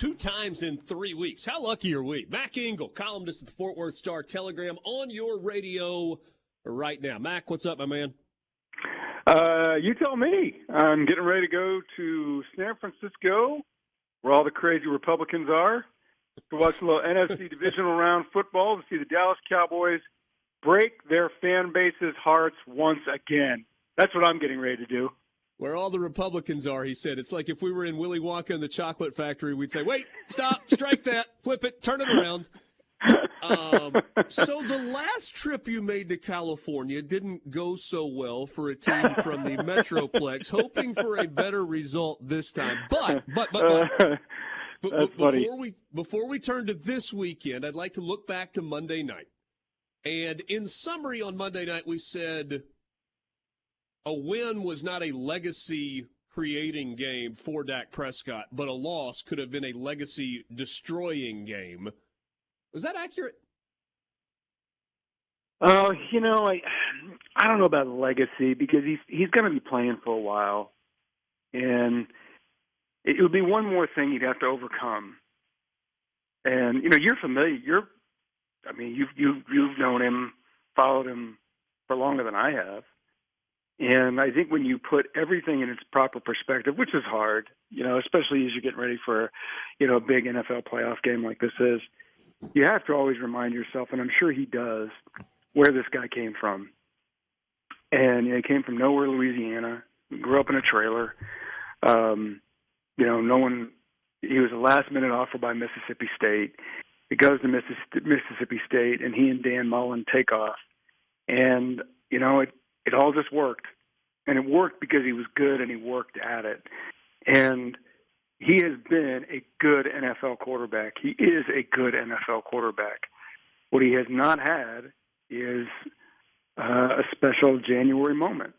2 times in 3 weeks. How lucky are we? Mac Engel, columnist at the Fort Worth Star-Telegram, on your radio right now. Mac, what's up, my man? You tell me. I'm getting ready to go to San Francisco, where all the crazy Republicans are, to watch a little NFC divisional round football, to see the Dallas Cowboys break their fan base's hearts once again. That's what I'm getting ready to do. Where all the Republicans are, he said. It's like if we were in Willy Wonka and the Chocolate Factory, we'd say, wait, stop, strike that, flip it, turn it around. So the last trip you made to California didn't go so well for a team from the Metroplex, hoping for a better result this time. But before we turn to this weekend, I'd like to look back to Monday night. And in summary, on Monday night, we said a win was not a legacy-creating game for Dak Prescott, but a loss could have been a legacy-destroying game. Was that accurate? I don't know about legacy because he's going to be playing for a while, and it would be one more thing he'd have to overcome. And you're familiar. You've known him, followed him for longer than I have, and I think when you put everything in its proper perspective, which is hard, especially as you're getting ready for a big NFL playoff game like this is. You have to always remind yourself, and I'm sure he does, where this guy came from. And he came from nowhere, Louisiana, grew up in a trailer. He was a last-minute offer by Mississippi State. He goes to Mississippi State, and he and Dan Mullen take off. And, it all just worked. And it worked because he was good and he worked at it. And he has been a good NFL quarterback. He is a good NFL quarterback. What he has not had is a special January moment.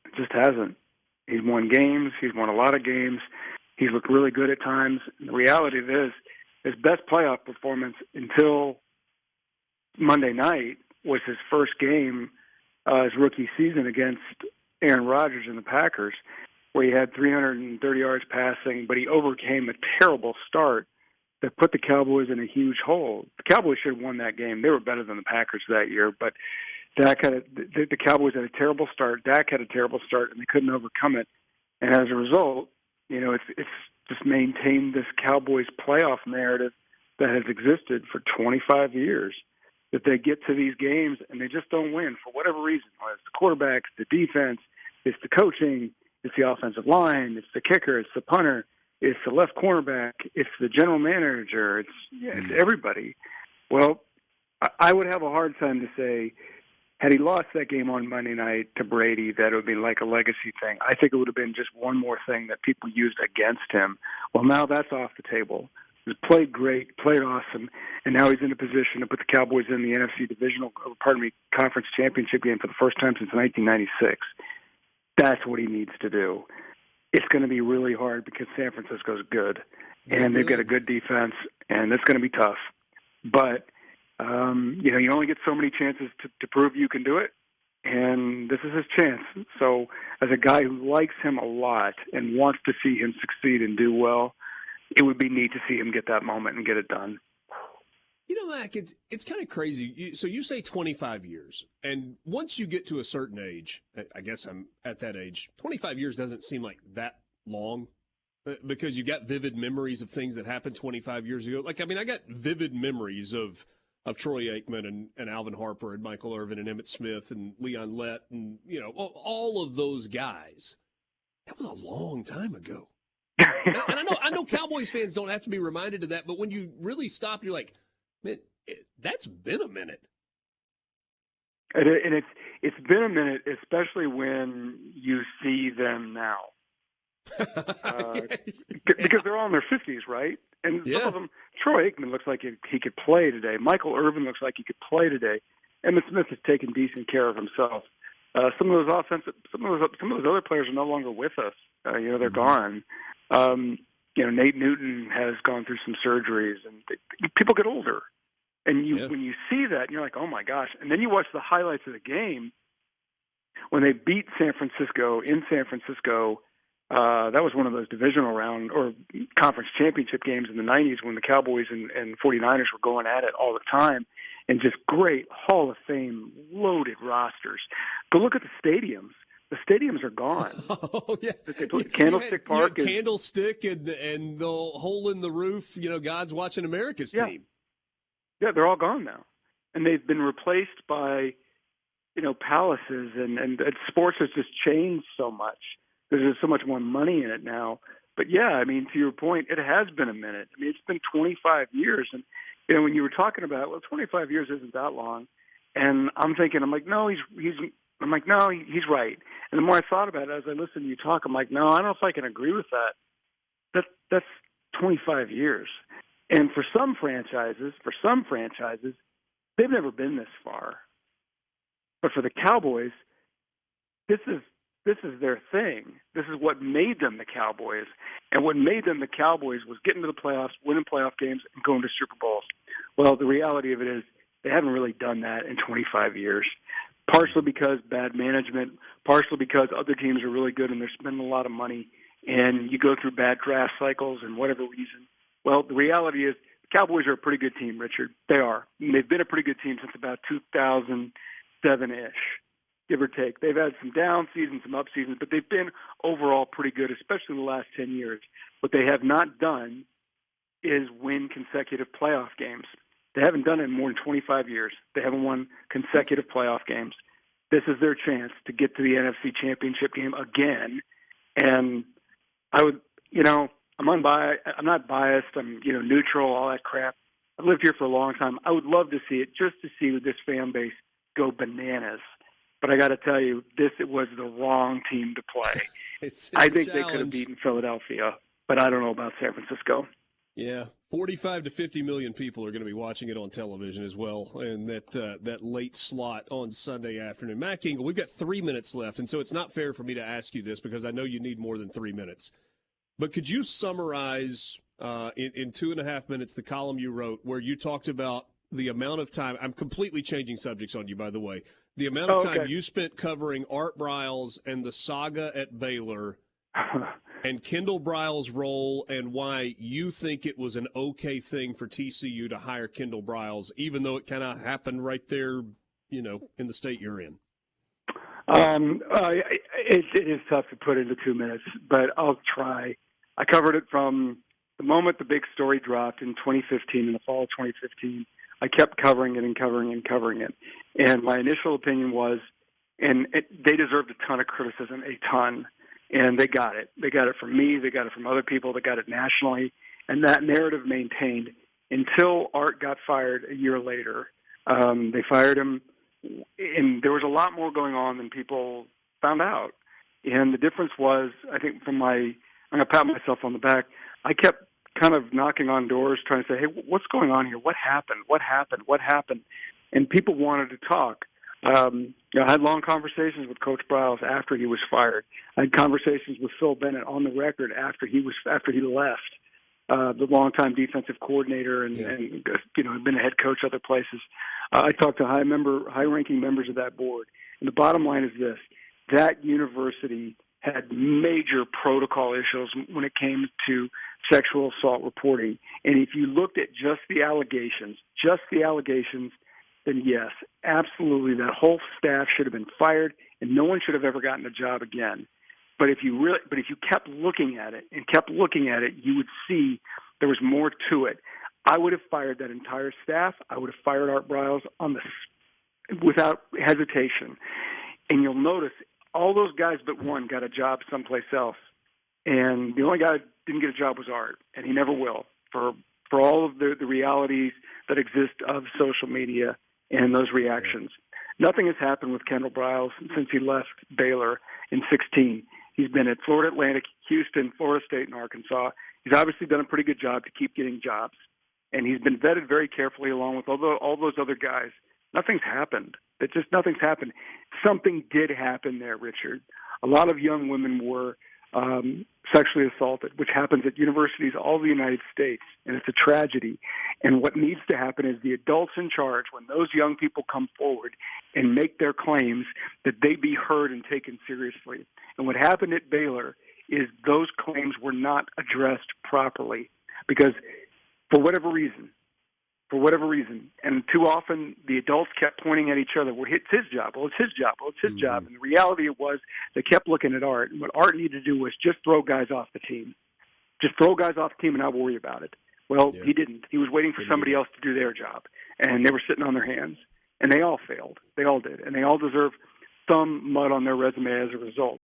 It just hasn't. He's won games. He's won a lot of games. He's looked really good at times. And the reality of it is, his best playoff performance until Monday night was his first game, his rookie season against Aaron Rodgers and the Packers, where he had 330 yards passing, but he overcame a terrible start that put the Cowboys in a huge hole. The Cowboys should have won that game. They were better than the Packers that year, but the Cowboys had a terrible start. Dak had a terrible start, and they couldn't overcome it. And as a result, it's just maintained this Cowboys playoff narrative that has existed for 25 years, that they get to these games and they just don't win for whatever reason. Whether it's the quarterbacks, the defense, it's the coaching, it's the offensive line, it's the kicker, it's the punter, it's the left cornerback, it's the general manager, it's everybody. Well, I would have a hard time to say, had he lost that game on Monday night to Brady, that it would be like a legacy thing. I think it would have been just one more thing that people used against him. Well, now that's off the table. He's played great, played awesome, and now he's in a position to put the Cowboys in the NFC conference championship game for the first time since 1996. That's what he needs to do. It's going to be really hard because San Francisco's good, and they've got a good defense, and it's going to be tough. But, you only get so many chances to prove you can do it, and this is his chance. So as a guy who likes him a lot and wants to see him succeed and do well, it would be neat to see him get that moment and get it done. Mac, it's kind of crazy. So you say 25 years, and once you get to a certain age, I guess I'm at that age, 25 years doesn't seem like that long because you got vivid memories of things that happened 25 years ago. I got vivid memories of Troy Aikman and Alvin Harper and Michael Irvin and Emmitt Smith and Leon Lett and, all of those guys. That was a long time ago. And I know Cowboys fans don't have to be reminded of that, but when you really stop, you're like, man, that's been a minute. And it's been a minute, especially when you see them now. Because they're all in their 50s, right? And some of them, Troy Aikman looks like he could play today. Michael Irvin looks like he could play today. Emmitt Smith has taken decent care of himself. Some of those other players are no longer with us. They're gone. Nate Newton has gone through some surgeries, and people get older. And when you see that, you're like, oh my gosh. And then you watch the highlights of the game when they beat San Francisco in San Francisco, That was one of those divisional round or conference championship games in the 90s when the Cowboys and 49ers were going at it all the time, and just great Hall of Fame loaded rosters. Go look at the stadiums. The stadiums are gone. Oh, yeah. Candlestick Park is Candlestick and the hole in the roof, God's watching America's team. Yeah, they're all gone now. And they've been replaced by, palaces, and sports has just changed so much. There's so much more money in it now. But, yeah, I mean, to your point, it has been a minute. I mean, it's been 25 years. And, when you were talking about, 25 years isn't that long. And I'm thinking, no, he's right. And the more I thought about it, as I listened to you talk, I'm like, no, I don't know if I can agree with that. That's 25 years. And for some franchises, they've never been this far. But for the Cowboys, this is their thing. This is what made them the Cowboys. And what made them the Cowboys was getting to the playoffs, winning playoff games, and going to Super Bowls. Well, the reality of it is they haven't really done that in 25 years. Partially because bad management, partially because other teams are really good and they're spending a lot of money, and you go through bad draft cycles and whatever reason. Well, the reality is the Cowboys are a pretty good team, Richard. They are. And they've been a pretty good team since about 2007-ish, give or take. They've had some down seasons, some up seasons, but they've been overall pretty good, especially in the last 10 years. What they have not done is win consecutive playoff games. They haven't done it in more than 25 years. They haven't won consecutive playoff games. This is their chance to get to the NFC Championship game again. And I would, I'm unbiased. I'm not biased. I'm, neutral, all that crap. I've lived here for a long time. I would love to see it, just to see this fan base go bananas. But I got to tell you, it was the wrong team to play. I think they could have beaten Philadelphia, but I don't know about San Francisco. Yeah, 45 to 50 million people are going to be watching it on television as well, and that late slot on Sunday afternoon. Mac Engel, we've got 3 minutes left, and so it's not fair for me to ask you this because I know you need more than 3 minutes. But could you summarize in 2.5 minutes the column you wrote where you talked about the amount of time – I'm completely changing subjects on you, by the way – the amount of time you spent covering Art Briles and the saga at Baylor and Kendall Briles' role and why you think it was an okay thing for TCU to hire Kendall Briles, even though it kind of happened right there, in the state you're in? It is tough to put into 2 minutes, but I'll try. I covered it from the moment the big story dropped in 2015, in the fall of 2015. I kept covering it and covering it and covering it. And my initial opinion was, they deserved a ton of criticism, a ton. And they got it. They got it from me. They got it from other people. They got it nationally. And that narrative maintained until Art got fired a year later. They fired him, and there was a lot more going on than people found out. And the difference was, I think I'm going to pat myself on the back, I kept kind of knocking on doors trying to say, hey, what's going on here? What happened? What happened? What happened? And people wanted to talk. I had long conversations with Coach Briles after he was fired. I had conversations with Phil Bennett on the record after he left, the longtime defensive coordinator and had been a head coach other places. I talked to high-ranking members of that board. And the bottom line is this: that university had major protocol issues when it came to sexual assault reporting. And if you looked at just the allegations, then yes, absolutely, that whole staff should have been fired, and no one should have ever gotten a job again. But if you kept looking at it, you would see there was more to it. I would have fired that entire staff. I would have fired Art Briles without hesitation. And you'll notice all those guys but one got a job someplace else. And the only guy who didn't get a job was Art, and he never will, for all of the realities that exist of social media and those reactions. Nothing has happened with Kendall Briles since he left Baylor in 2016. He's been at Florida Atlantic, Houston, Florida State, and Arkansas. He's obviously done a pretty good job to keep getting jobs. And he's been vetted very carefully along with all those other guys. Nothing's happened. Nothing's happened. Something did happen there, Richard. A lot of young women were sexually assaulted, which happens at universities all over the United States, and it's a tragedy. And what needs to happen is the adults in charge, when those young people come forward and make their claims, that they be heard and taken seriously. And what happened at Baylor is those claims were not addressed properly because for whatever reason, and too often the adults kept pointing at each other, well, it's his job, well, it's his job, well, it's his job. And the reality was they kept looking at Art, and what Art needed to do was just throw guys off the team. Just throw guys off the team and not worry about it. Well, he didn't. He was waiting for somebody else to do their job, and they were sitting on their hands. And they all failed. They all did. And they all deserve some mud on their resume as a result.